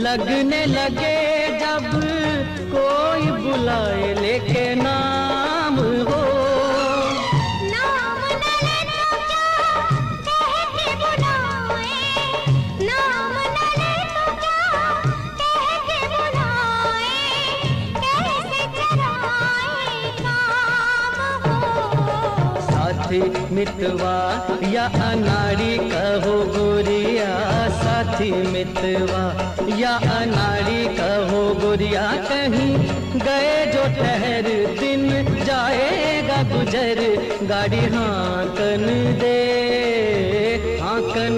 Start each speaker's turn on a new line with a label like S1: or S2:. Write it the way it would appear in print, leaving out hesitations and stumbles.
S1: लगने लगे जब कोई बुलाए लेके नाम हो।
S2: नाम न ले तो क्या कह के बुलाए, नाम न ले तो क्या कह के बुलाए, कैसे चराए काम हो।
S1: साथी मितवा या अनाड़ी कहो गोरिया, साथी मितवा या अनाड़ी कहो गोरिया, कहीं गए जो ठहर दिन जाएगा गुजर, गाड़ी हाँकन दे हाँकन